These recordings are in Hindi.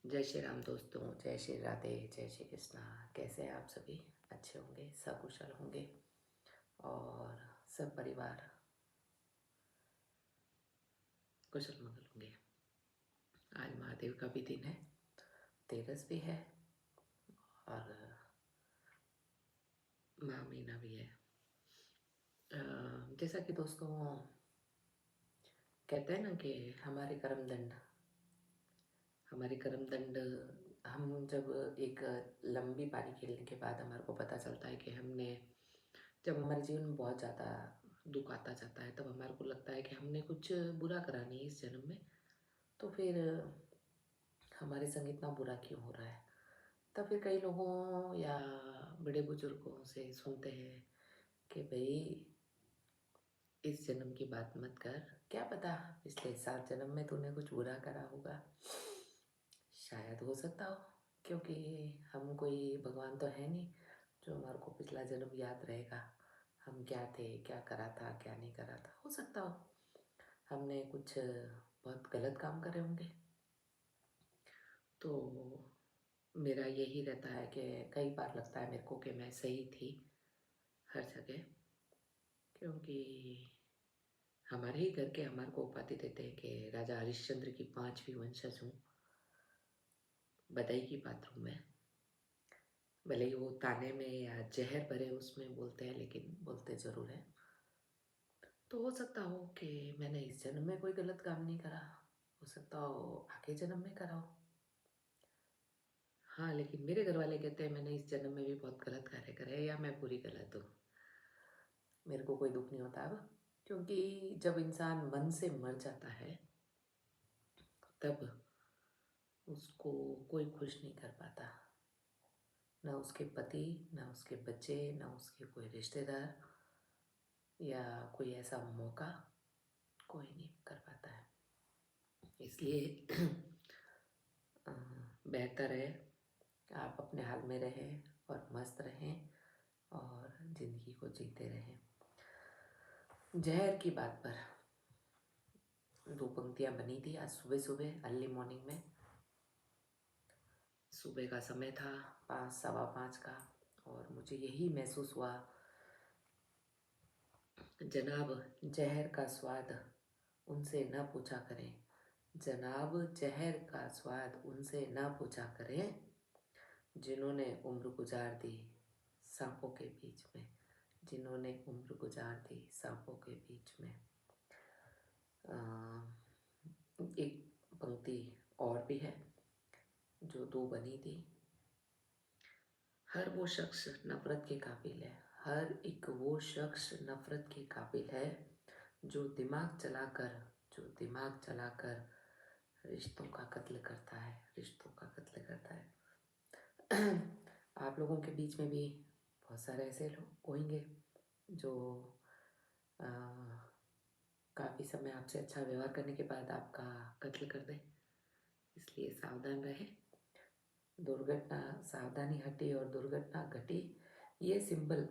जय श्री राम दोस्तों, जय श्री राधे, जय श्री कृष्णा। कैसे हैं आप सभी? अच्छे होंगे, सकुशल होंगे और सब परिवार कुशल मंगल होंगे। आज महादेव का भी दिन है, तेरस भी है और माह महीना भी है। जैसा कि दोस्तों कहते हैं ना कि हमारे कर्म दंड हम जब एक लंबी पारी खेलने के बाद हमारे को पता चलता है कि जब हमारे जीवन में बहुत ज़्यादा दुख आता जाता है, तब हमारे को लगता है कि हमने कुछ बुरा करा नहीं इस जन्म में, तो फिर हमारे संग इतना बुरा क्यों हो रहा है। तब फिर कई लोगों या बड़े बुजुर्गों से सुनते हैं कि भाई इस जन्म की बात मत कर, क्या पता पिछले 7 जन्म में तूने कुछ बुरा करा होगा। शायद हो सकता हो, क्योंकि हम कोई भगवान तो है नहीं जो हमारे को पिछला जन्म याद रहेगा, हम क्या थे, क्या करा था, क्या नहीं करा था। हो सकता हो हमने कुछ बहुत गलत काम करे होंगे। तो मेरा यही रहता है कि कई बार लगता है मेरे को कि मैं सही थी हर जगह, क्योंकि हमारे ही घर के हमारे को उपाधि देते हैं कि राजा हरिश्चंद्र की 5वीं वंशज हूँ। बधाई की पात्र हूँ मैं, भले ही वो ताने में या जहर भरे उसमें बोलते हैं, लेकिन बोलते ज़रूर है। तो हो सकता हो कि मैंने इस जन्म में कोई गलत काम नहीं करा, हो सकता हो आगे जन्म में करा हो। हाँ, लेकिन मेरे घर वाले कहते हैं मैंने इस जन्म में भी बहुत गलत कार्य करे या मैं पूरी गलत हूँ। मेरे को कोई दुख नहीं होता अब, क्योंकि जब इंसान मन से मर जाता है तब उसको कोई खुश नहीं कर पाता, ना उसके पति, ना उसके बच्चे, ना उसके कोई रिश्तेदार या कोई ऐसा मौका कोई नहीं कर पाता है। इसलिए बेहतर है आप अपने हाल में रहें और मस्त रहें और ज़िंदगी को जीते रहें। जहर की बात पर 2 पंक्तियाँ बनी थी आज सुबह सुबह अर्ली मॉर्निंग में। सुबह का समय था 5 सवा 5 का, और मुझे यही महसूस हुआ, जनाब जहर का स्वाद उनसे न पूछा करें, जनाब जहर का स्वाद उनसे न पूछा करें जिन्होंने उम्र गुजार दी सांपों के बीच में, जिन्होंने उम्र गुजार दी सांपों के बीच में। एक पंक्ति और भी है जो 2 बनी थी। हर वो शख्स नफ़रत के काबिल है, हर एक वो शख्स नफ़रत के काबिल है जो दिमाग चलाकर रिश्तों का कत्ल करता है, रिश्तों का कत्ल करता है। आप लोगों के बीच में भी बहुत सारे ऐसे लोग होंगे जो काफ़ी समय आपसे अच्छा व्यवहार करने के बाद आपका कत्ल कर दें, इसलिए सावधान रहें। दुर्घटना सावधानी हटी और दुर्घटना घटी, ये सिंबल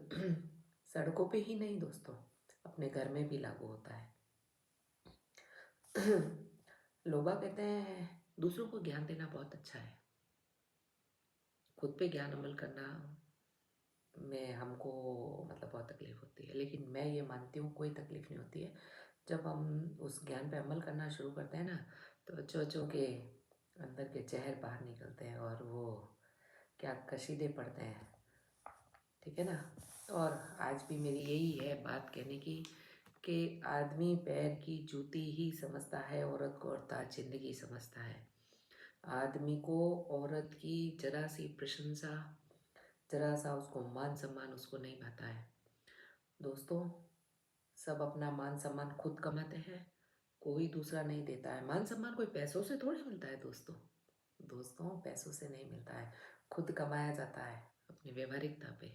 सड़कों पे ही नहीं दोस्तों, अपने घर में भी लागू होता है। लोग कहते हैं दूसरों को ज्ञान देना बहुत अच्छा है, खुद पे ज्ञान अमल करना में हमको मतलब बहुत तकलीफ़ होती है, लेकिन मैं ये मानती हूँ कोई तकलीफ़ नहीं होती है। जब हम उस ज्ञान पे अमल करना शुरू करते हैं ना, तो अच्छों के अंदर के जहर बाहर निकलते हैं और वो क्या कशीदे पड़ते हैं, ठीक है ना। और आज भी मेरी यही है बात कहने की कि आदमी पैर की जूती ही समझता है औरत को, अर्थात जिंदगी समझता है। आदमी को औरत की जरा सी प्रशंसा, जरा सा उसको मान सम्मान उसको नहीं भाता है। दोस्तों सब अपना मान सम्मान खुद कमाते हैं, कोई दूसरा नहीं देता है। मान सम्मान कोई पैसों से थोड़ी मिलता है दोस्तों, दोस्तों पैसों से नहीं मिलता है, खुद कमाया जाता है अपनी व्यवहारिकता पे।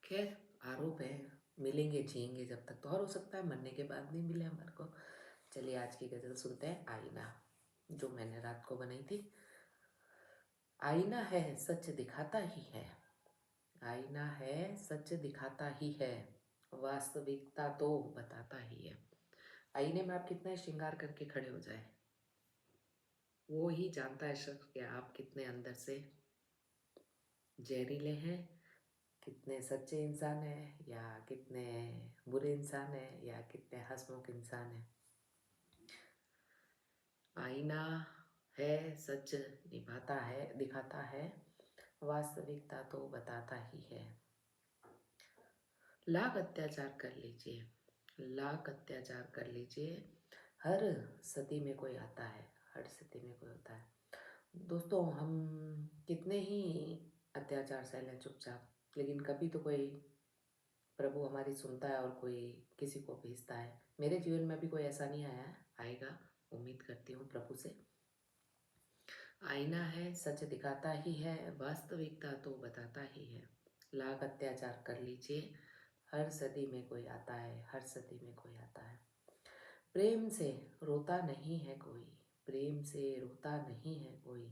खैर आरोप है, मिलेंगे जिएंगे जब तक तो, और हो सकता है मरने के बाद नहीं मिले हमारे को। चलिए आज की गज़ल सुनते हैं, आईना, जो मैंने रात को बनाई थी। आईना है सच दिखाता ही है, आईना है सच दिखाता ही है, वास्तविकता तो बताता ही है। आईने में आप कितना श्रृंगार करके खड़े हो जाए, वो ही जानता है शख्स कि आप कितने अंदर से जहरीले हैं, कितने सच्चे इंसान हैं या कितने बुरे इंसान हैं या कितने हंसमुख इंसान हैं। आईना है, सच निभाता है, दिखाता है, वास्तविकता तो बताता ही है। लाख अत्याचार कर लीजिए, लाख अत्याचार कर लीजिए, हर सदी में कोई आता है, हर सदी में कोई होता है। दोस्तों, हम कितने ही अत्याचार सह लें चुपचाप, लेकिन कभी तो कोई प्रभु हमारी सुनता है और कोई किसी को भेजता है। मेरे जीवन में भी कोई ऐसा नहीं आया है, आएगा, उम्मीद करती हूँ प्रभु से। आईना है, सच दिखाता ही है, वास्तविकता तो बताता ही है। लाख अत्याचार कर लीजिए, हर सदी में कोई आता है, हर सदी में कोई आता है। प्रेम से रोता नहीं है कोई, प्रेम से रोता नहीं है कोई,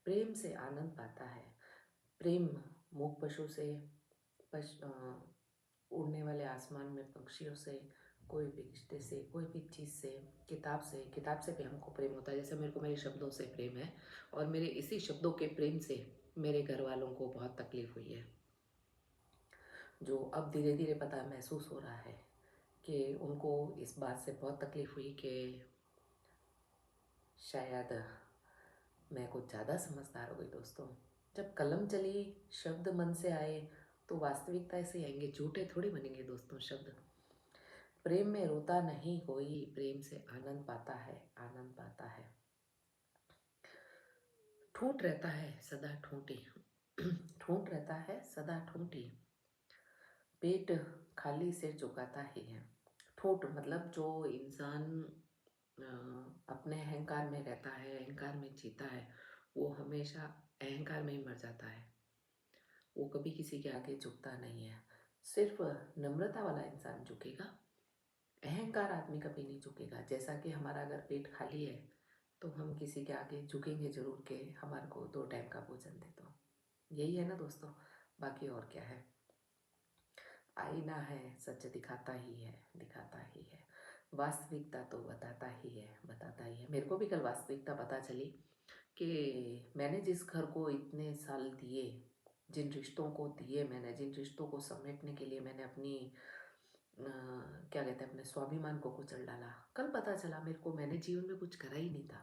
प्रेम से आनंद पाता है। प्रेम मूक पशु से, उड़ने वाले आसमान में पक्षियों से, कोई भी रिश्ते से, कोई भी चीज़ से, किताब से भी हमको प्रेम होता है। जैसे मेरे को मेरे शब्दों से प्रेम है और मेरे इसी शब्दों के प्रेम से मेरे घर वालों को बहुत तकलीफ़ हुई है, जो अब धीरे धीरे पता महसूस हो रहा है कि उनको इस बात से बहुत तकलीफ़ हुई कि शायद मैं कुछ ज़्यादा समझदार हो गई। दोस्तों, जब कलम चली, शब्द मन से आए, तो वास्तविकता ऐसे आएंगे, झूठे थोड़ी बनेंगे दोस्तों शब्द। प्रेम में रोता नहीं कोई, प्रेम से आनंद पाता है, आनंद पाता है। ठूंठ रहता है सदा ठूंठी, ठूंठ रहता है सदा ठूंठी, पेट खाली सिर झुकाता ही है। ठूंठ मतलब जो इंसान अपने अहंकार में रहता है, अहंकार में जीता है, वो हमेशा अहंकार में ही मर जाता है। वो कभी किसी के आगे झुकता नहीं है। सिर्फ नम्रता वाला इंसान झुकेगा, अहंकार आदमी कभी नहीं झुकेगा। जैसा कि हमारा अगर पेट खाली है तो हम किसी के आगे झुकेंगे जरूर के हमारे को 2 टाइम का भोजन दे दो। यही है ना दोस्तों, बाकी और क्या है। आईना है, सच दिखाता ही है, दिखाता ही है, वास्तविकता तो बताता ही है, बताता ही है। मेरे को भी कल वास्तविकता पता चली कि मैंने जिस घर को इतने साल दिए, जिन रिश्तों को दिए मैंने, जिन रिश्तों को समेटने के लिए मैंने अपनी क्या कहते हैं, अपने स्वाभिमान को कुचल डाला, कल पता चला मेरे को मैंने जीवन में कुछ करा ही नहीं था।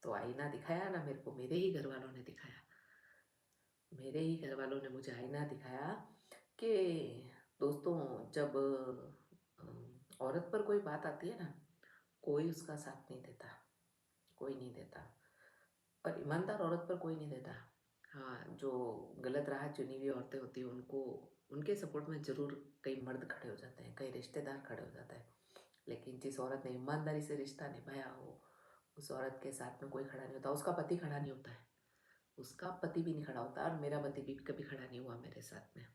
तो आईना दिखाया ना मेरे को, मेरे ही घर वालों ने दिखाया, मेरे ही घर वालों ने मुझे आईना दिखाया कि दोस्तों, जब औरत पर कोई बात आती है ना, कोई उसका साथ नहीं देता, कोई नहीं देता, और ईमानदार औरत पर कोई नहीं देता। हाँ, जो गलत राह चुनी हुई औरतें होती हैं उनको, उनके सपोर्ट में ज़रूर कई मर्द खड़े हो जाते हैं, कई रिश्तेदार खड़े हो जाते हैं, लेकिन जिस औरत ने ईमानदारी से रिश्ता निभाया हो, उस औरत के साथ में कोई खड़ा नहीं होता, उसका पति खड़ा नहीं होता है, उसका पति भी नहीं खड़ा होता, और मेरा पति भी कभी खड़ा नहीं हुआ मेरे साथ में।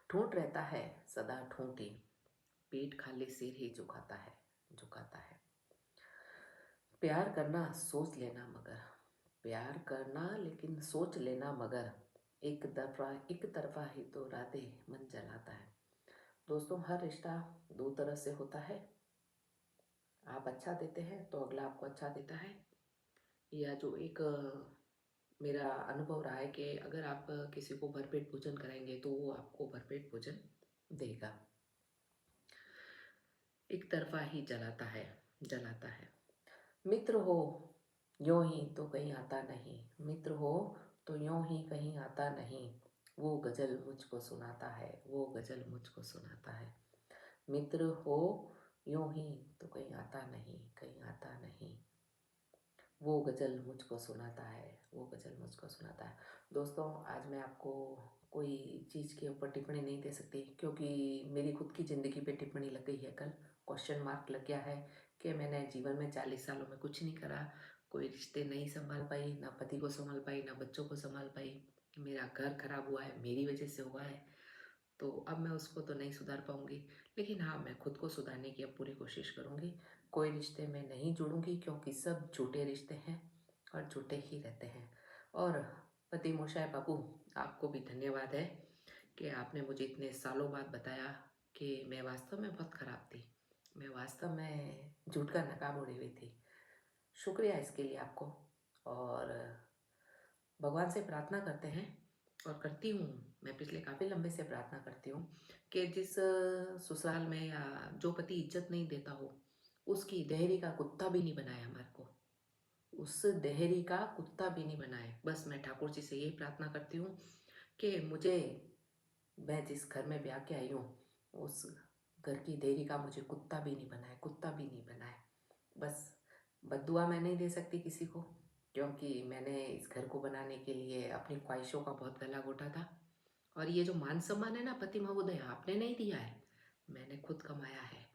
ठूंठ रहता है सदा ठूंठी, पेट खाली सिर ही झुकाता है, झुकाता है। प्यार करना सोच लेना मगर, प्यार करना लेकिन सोच लेना मगर, एक तरफा ही तो राधे मन जलाता है। दोस्तों, हर रिश्ता 2 तरफ से होता है। आप अच्छा देते हैं तो अगला आपको अच्छा देता है, या जो एक मेरा अनुभव रहा है कि अगर आप किसी को भरपेट भोजन कराएंगे तो वो आपको भरपेट भोजन देगा। एक तरफा ही जलाता है, जलाता है। मित्र हो यूं ही तो कहीं आता नहीं, मित्र हो तो यूं ही कहीं आता नहीं, वो गज़ल मुझको सुनाता है, वो गज़ल मुझको सुनाता है। मित्र हो यूं ही तो कहीं आता नहीं, कहीं आता नहीं, वो गज़ल मुझको सुनाता है, वो गज़ल मुझको सुनाता है। दोस्तों, आज मैं आपको कोई चीज़ के ऊपर टिप्पणी नहीं दे सकती, क्योंकि मेरी खुद की ज़िंदगी पे टिप्पणी लग गई है कल, क्वेश्चन मार्क लग गया है कि मैंने जीवन में 40 सालों में कुछ नहीं करा, कोई रिश्ते नहीं संभाल पाई, ना पति को संभाल पाई, ना बच्चों को संभाल पाई, मेरा घर खराब हुआ है, मेरी वजह से हुआ है। तो अब मैं उसको तो नहीं सुधार पाऊँगी, लेकिन हाँ, मैं खुद को सुधारने की अब पूरी कोशिश करूँगी। कोई रिश्ते में नहीं जुड़ूँगी, क्योंकि सब झूठे रिश्ते हैं और झूठे ही रहते हैं। और पति मोशाय बाबू, आपको भी धन्यवाद है कि आपने मुझे इतने सालों बाद बताया कि मैं वास्तव में बहुत ख़राब थी, मैं वास्तव में झूठ का नकाब ओढ़ी हुई थी। शुक्रिया इसके लिए आपको। और भगवान से प्रार्थना करते हैं और करती हूँ, मैं पिछले काफ़ी लंबे से प्रार्थना करती हूँ कि जिस ससुराल में या जो पति इज्जत नहीं देता हो, उसकी देहरी का कुत्ता भी नहीं बनाए हमारे को, उस देहरी का कुत्ता भी नहीं बनाए। बस मैं ठाकुर जी से यही प्रार्थना करती हूँ कि मुझे, मैं जिस घर में ब्याह के आई हूँ, उस घर की देहरी का मुझे कुत्ता भी नहीं बनाए, कुत्ता भी नहीं बनाए। बस बद्दुआ मैं नहीं दे सकती किसी को, क्योंकि मैंने इस घर को बनाने के लिए अपनी ख्वाहिशों का बहुत गला घोटा था। और ये जो मान सम्मान है ना पति महोदय, आपने नहीं दिया है, मैंने खुद कमाया है।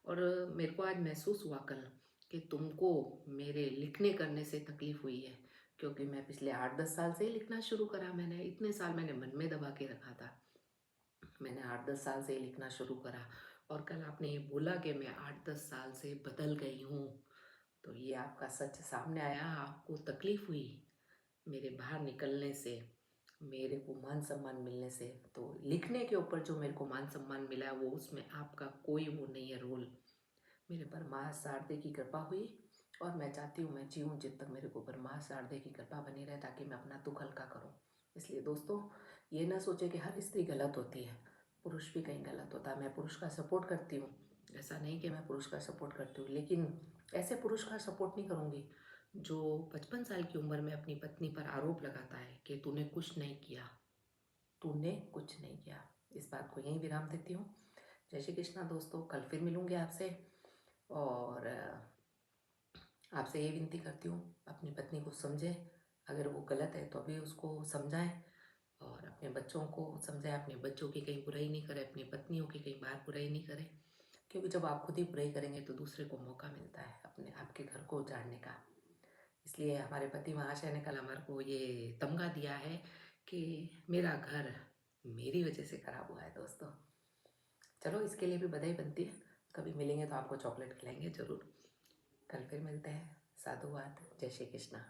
और मेरे को आज महसूस हुआ कल कि तुमको मेरे लिखने करने से तकलीफ हुई है, क्योंकि मैं पिछले 8-10 साल से ही लिखना शुरू करा। मैंने इतने साल मैंने मन में दबा के रखा था, मैंने 8-10 साल से ही लिखना शुरू करा। और कल आपने ये बोला कि मैं 8-10 साल से बदल गई हूँ, तो ये आपका सच सामने आया। आपको तकलीफ हुई मेरे बाहर निकलने से, मेरे को मान सम्मान मिलने से। तो लिखने के ऊपर जो मेरे को मान सम्मान मिला है, वो उसमें आपका कोई वो नहीं है रोल। मेरे पर माँ शारदे की कृपा हुई, और मैं चाहती हूँ मैं जीऊँ जब तक मेरे को ऊपर माँ शारदे की कृपा बनी रहे, ताकि मैं अपना दुख हल्का करूँ। इसलिए दोस्तों, ये ना सोचे कि हर स्त्री गलत होती है, पुरुष भी कहीं गलत होता है। मैं पुरुष का सपोर्ट करती हूँ, ऐसा नहीं कि मैं पुरुष का सपोर्ट करती हूँ, लेकिन ऐसे पुरुष का सपोर्ट नहीं करूँगी जो 55 साल की उम्र में अपनी पत्नी पर आरोप लगाता है कि तूने कुछ नहीं किया, तूने कुछ नहीं किया। इस बात को यहीं विराम देती हूँ। जय श्री कृष्णा दोस्तों, कल फिर मिलूँगी आपसे। और आपसे ये विनती करती हूँ, अपनी पत्नी को समझें, अगर वो गलत है तो भी उसको समझाएं, और अपने बच्चों को समझाएं, अपने बच्चों की कहीं बुराई नहीं करें, अपनी पत्नियों की कहीं बाहर बुराई नहीं करें, क्योंकि जब आप खुद ही बुराई करेंगे तो दूसरे को मौका मिलता है अपने आपके घर को उजाड़ने का। इसलिए हमारे पति महाशय ने कल हमारे को ये तमगा दिया है कि मेरा घर मेरी वजह से खराब हुआ है दोस्तों। चलो, इसके लिए भी बधाई बनती है। कभी मिलेंगे तो आपको चॉकलेट खिलाएंगे ज़रूर। कल फिर मिलते हैं। साधुवाद। जय श्री कृष्णा।